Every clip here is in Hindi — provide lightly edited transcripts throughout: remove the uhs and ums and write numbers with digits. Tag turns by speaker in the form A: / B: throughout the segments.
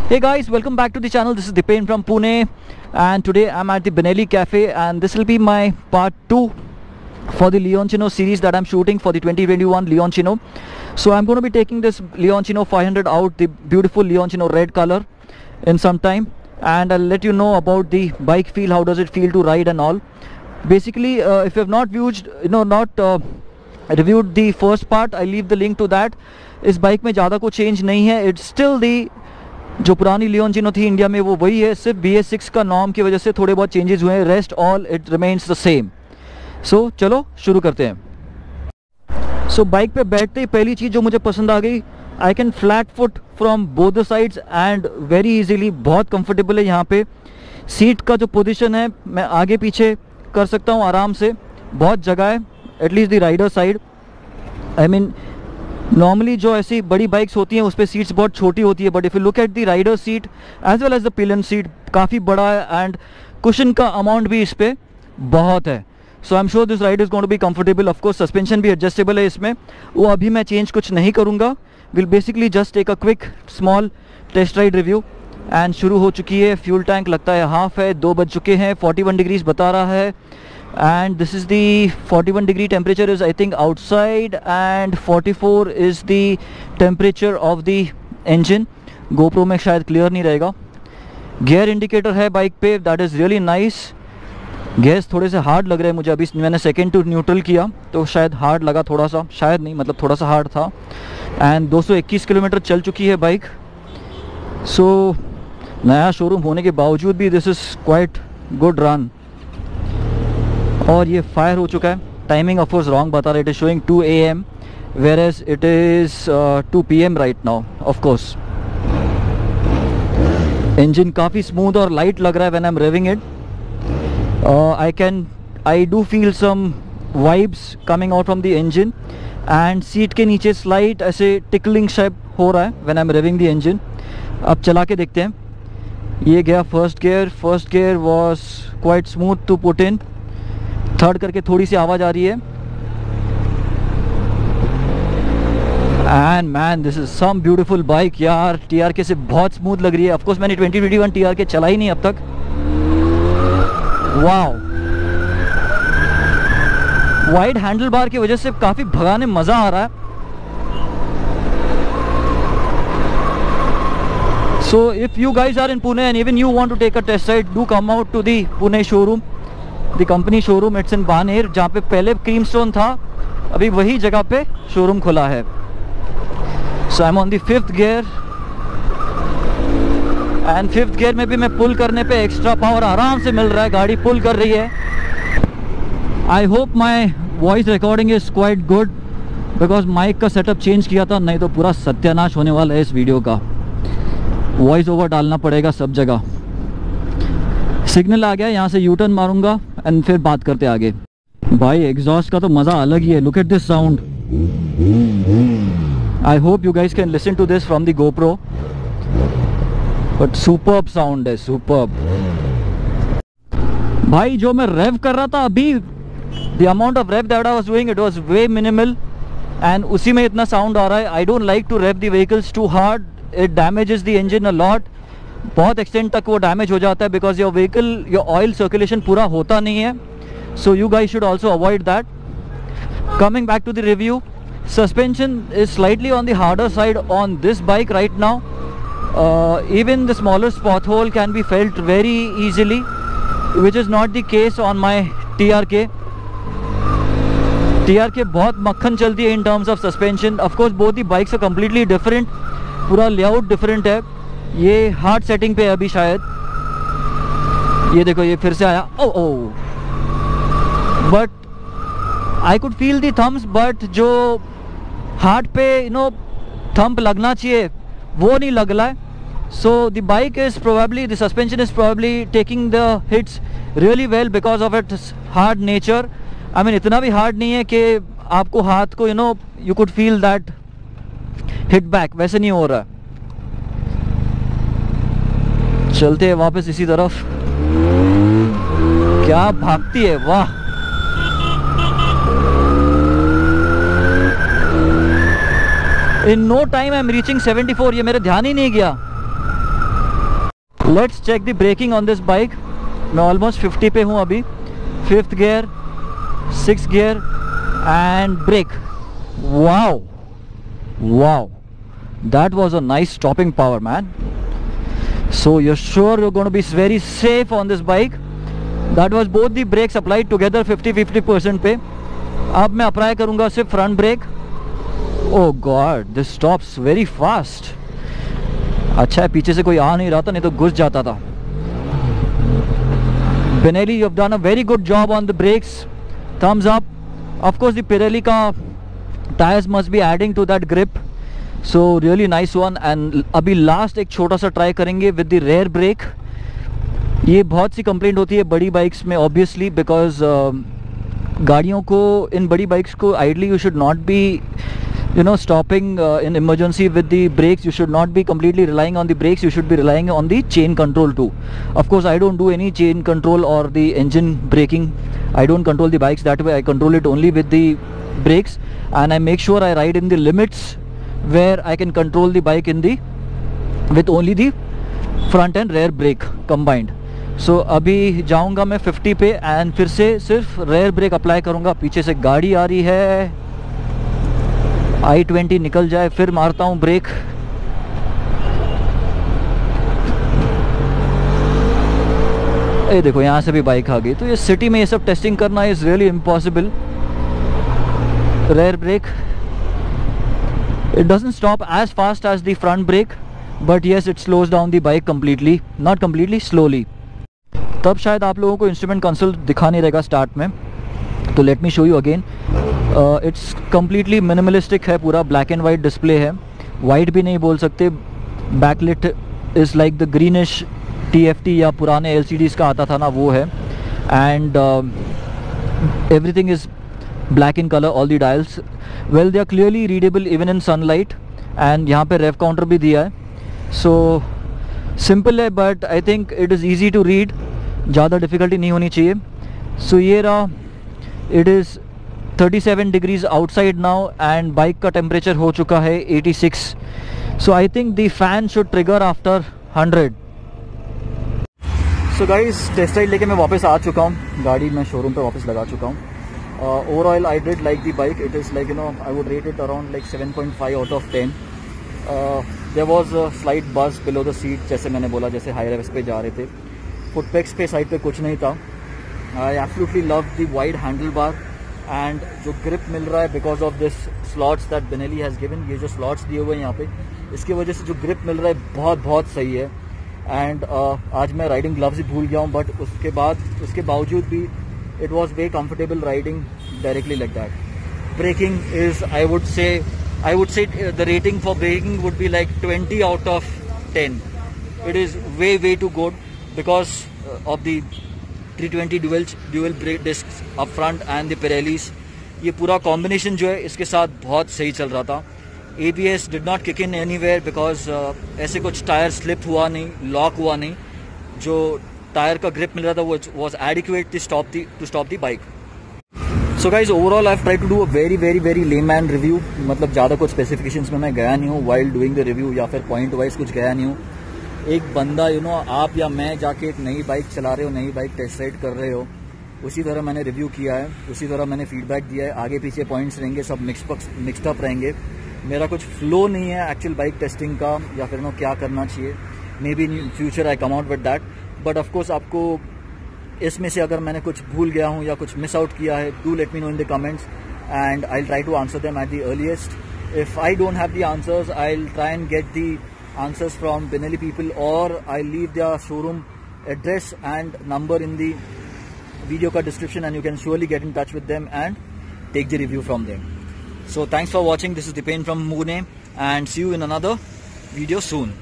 A: Hey guys, welcome back to the channel. This is Dipen from Pune and today I'm at the Benelli Cafe and this will be my part 2 for the Leoncino series that I'm shooting for the 2021 Leoncino. So I'm going to be taking this Leoncino 500 out, the beautiful Leoncino red color, in some time, and I'll let you know about the bike feel, how does it feel to ride and all. Basically, if you have not viewed, reviewed the first part, I leave the link to that. इस बाइक में ज़्यादा कुछ चेंज नहीं है. इट्स स्टिल दी जो पुरानी लियोनचिनो थी इंडिया में वो वही है, सिर्फ BS6 का नॉर्म की वजह से थोड़े बहुत चेंजेस हुए हैं. Rest all it remains the same. So चलो शुरू करते हैं. सो बाइक पे बैठते ही पहली चीज़ जो मुझे पसंद आ गई, I can flat foot from both the sides and very easily. बहुत कंफर्टेबल है यहाँ पे. सीट का जो पोजीशन है मैं आगे पीछे कर सकता हूँ आराम से. बहुत जगह है, at least the rider side. I mean normally जो ऐसी बड़ी बाइक्स होती हैं उस पर सीट्स बहुत छोटी होती है, but if you look at the rider seat as well as the pillion seat काफ़ी बड़ा है एंड कुशन का अमाउंट भी इस पर बहुत है. So I am sure this ride is going to be comfortable. Of course suspension भी एडजस्टेबल है इसमें, वो अभी मैं चेंज कुछ नहीं करूँगा. Will basically just take a quick small test ride review. And शुरू हो चुकी है. फ्यूल टैंक लगता है हाफ है. 2 बज चुके हैं. 41 डिग्रीज बता रहा है. And this is the 41 degree temperature is I think outside and 44 is the temperature of the engine. GoPro में शायद क्लियर नहीं रहेगा. गियर इंडिकेटर है बाइक पे, that is really nice. Gears थोड़े से हार्ड लग रहे हैं मुझे. अभी मैंने सेकेंड टू न्यूट्रल किया तो शायद हार्ड लगा थोड़ा सा, शायद नहीं मतलब थोड़ा सा हार्ड था. एंड 221 किलोमीटर चल चुकी है बाइक. सो नया शोरूम होने के बावजूद भी this is quite good run. और ये फायर हो चुका है. टाइमिंग ऑफ कोर्स रॉन्ग बता रहा है. It is showing 2 AM whereas it is 2 PM right now. Of course engine काफ़ी स्मूथ और लाइट लग रहा है when I am revving it. I do feel some vibes coming out from the engine and seat के नीचे स्लाइट ऐसे टिकलिंग शेप हो रहा है when I am revving the engine. अब चला के देखते हैं. ये गया first gear. First gear was quite smooth to put in. Third करके थोड़ी सी आवाज़ आ रही है. And man this is some beautiful bike यार. TRK से बहुत स्मूथ लग रही है. ऑफकोर्स मैंने 2021 TRK चला ही नहीं अब तक. वाओ, वाइड हैंडल बार की वजह से काफ़ी भगाने मज़ा आ रहा है. So if you guys are in Pune and even you want to take a test ride, do come out to the Pune showroom, the company showroom. It's in Baner, जहाँ पे पहले क्रीमस्टोन था, अभी वही जगह पे शोरूम खुला है. So I am on the 5th gear and 5th gear में भी मैं पुल करने पे एक्स्ट्रा पावर आराम से मिल रहा है. गाड़ी पुल कर रही है. I hope my voice recording is quite good because mike का सेटअप चेंज किया था, नहीं तो पूरा सत्यानाश होने वाला है इस वीडियो का. वॉइस ओवर डालना पड़ेगा सब जगह. सिग्नल आ गया, यहाँ से यू टर्न मारूंगा एंड फिर बात करते आगे. भाई एग्जॉस्ट का तो मज़ा अलग ही है. Look at this sound. I hope you guys can listen to this from the GoPro, but superb sound है, सुपर्ब. भाई जो मैं रेव कर रहा था अभी, the amount of rev that I was doing it was way minimal and उसी में इतना साउंड आ रहा है. I don't like to rev the vehicles too hard. It damages the engine a lot. बहुत एक्सटेंट तक वो डैमेज हो जाता है because your vehicle, your oil circulation पूरा होता नहीं है. So you guys should also avoid that. Coming back to the review, suspension is slightly on the harder side on this bike right now. Even the smallest pothole can be felt very easily, which is not the case on my TRK. TRK बहुत मक्खन चलती है in terms of suspension. Of course both the bikes are completely different. पूरा लेआउट डिफरेंट है. ये हार्ड सेटिंग पे है अभी शायद. ये देखो ये फिर से आया. Oh but I could feel the thumps, but जो हार्ट पे थंप लगना चाहिए वो नहीं लग रहा है. So the bike is probably, the suspension is probably taking the hits really well because of its hard nature. I mean इतना भी हार्ड नहीं है कि आपको हाथ को you could feel that hit back. वैसे नहीं हो रहा. चलते हैं वापस इसी तरफ. क्या भागती है, वाह. In no time I am reaching 74. ये मेरे ध्यान ही नहीं गया. Let's check the braking on this bike. मैं ऑलमोस्ट 50 पे हूँ अभी। 5th gear, 6th gear and brake. Wow wow, that was a nice stopping power, man. So you're sure you're going to be very safe on this bike? That was both the brakes applied together 50-50% पे। अब मैं अप्लाई करूँगा सिर्फ front brake. Oh God, this stops very fast. अच्छा है पीछे से कोई आ नहीं रहा था, नहीं तो घुस जाता था। Benelli, you have done a very good job on the brakes. Thumbs up. Of course, the Pirelli का tires must be adding to that grip. So really nice one. And अभी लास्ट एक छोटा सा ट्राई करेंगे विद द रेयर ब्रेक। ये बहुत सी कंप्लेंट होती है बड़ी बाइक्स में ऑब्वियसली, बिकॉज गाड़ियों को, इन बड़ी बाइक्स को ideally you should not be stopping in emergency with the brakes. You should not be completely relying on the brakes. You should be relying on the chain control too. Of course, I don't do any chain control or the engine braking. I don't control the bikes that way. I control it only with the brakes, and I make sure I ride in the limits where I can control the bike with only the front and rear brake combined. So अभी जाऊंगा मैं 50 पे एंड फिर से सिर्फ रेयर ब्रेक अप्लाई करूंगा। पीछे से गाड़ी आ रही है, I-20 निकल जाए फिर मारता हूँ ब्रेक। ये देखो यहाँ से भी बाइक आ गई। तो ये सिटी में ये सब टेस्टिंग करना is really impossible. Rear brake, it doesn't stop as fast as the front brake, but yes, it slows down the bike completely, not completely, slowly. तब शायद आप लोगों को इंस्ट्रूमेंट कंसोल दिखा नहीं रहेगा स्टार्ट में, तो let me show you again. It's completely minimalistic है, पूरा ब्लैक एंड वाइट डिस्प्ले है। वाइट भी नहीं बोल सकते, backlit is like the greenish TFT या पुराने LCDs का आता था ना, वो है। And everything is black in color, all the dials, well they are clearly readable even in sunlight, and यहाँ पे rev counter भी दिया है। so simple है, but I think it is easy to read, ज़्यादा difficulty नहीं होनी चाहिए। so ये रहा, it is 37 degrees outside now and bike का temperature हो चुका है 86, so I think the fan should trigger after 100। so guys, test ride लेके मैं वापस आ चुका हूँ, गाड़ी मैं शोरूम पे वापस लगा चुका हूँ। Overall I did like the bike. It is like, I would rate it around like 7.5 out of 10. There was a slight buzz below the seat, जैसे मैंने बोला, जैसे हाई रेव्स पे जा रहे थे। फुटपेक्स पे साइड पे कुछ नहीं था। I absolutely love the wide handlebar and जो grip मिल रहा है because of this slots that Benelli has given। ये जो slots दिए हुए हैं यहाँ पे, इसकी वजह से जो grip मिल रहा है बहुत बहुत सही है। And आज मैं राइडिंग ग्लव्स ही भूल गया हूँ, बट उसके बावजूद भी it was very comfortable riding directly like that. Braking is, I would say the rating for braking would be like 20 out of 10. It is way too good because of the 320 dual brake discs up front and the Pirellis. ये पूरा combination जो है इसके साथ बहुत सही चल रहा था। ABS did not kick in anywhere because ऐसे कुछ टायर स्लिप हुआ नहीं, लॉक हुआ नहीं। जो टायर का ग्रिप मिल रहा था वो was adequate to stop the bike. So guys, overall I've tried to do a very layman review. मतलब ज़्यादा कुछ स्पेसिफिकेशंस में मैं गया नहीं हूँ while doing the review, या फिर पॉइंट वाइज कुछ गया नहीं हूँ। एक बंदा आप या मैं जाके एक नई बाइक चला रहे हो, नई बाइक टेस्ट राइड कर रहे हो, उसी तरह मैंने रिव्यू किया है, उसी तरह मैंने फीडबैक दिया है। आगे पीछे पॉइंट्स रहेंगे, सब मिक्सड अप रहेंगे। मेरा कुछ फ्लो नहीं है एक्चुअल बाइक टेस्टिंग का, या फिर क्या करना चाहिए। May be in future I come out with that, but of course आपको इसमें से अगर मैंने कुछ भूल गया हूँ या कुछ मिस आउट किया है, do let me know in the comments and I will try to answer them at the earliest. If I don't have the answers, I will try and get the answers from Benelli people, or I'll leave their showroom address and number in the video ka description, and you can surely get in touch with them and take the review from them. So thanks for watching. This is Dipen from Pune, and see you in another video soon.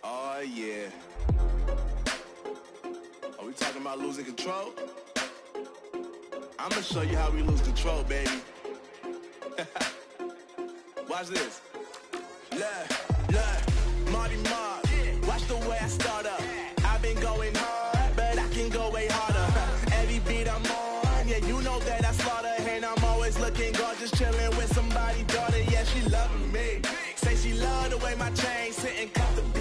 B: Oh yeah. Are we talking about losing control? I'ma show you how we lose control, baby. Watch this. Look, Marty Mark. Watch the way I start up. I've been going hard, but I can go way harder. Every beat I'm on, yeah, you know that I slaughter. And I'm always looking gorgeous, chilling with somebody's daughter. Yeah, she loving me. Say she love the way my chain sitting comfortable.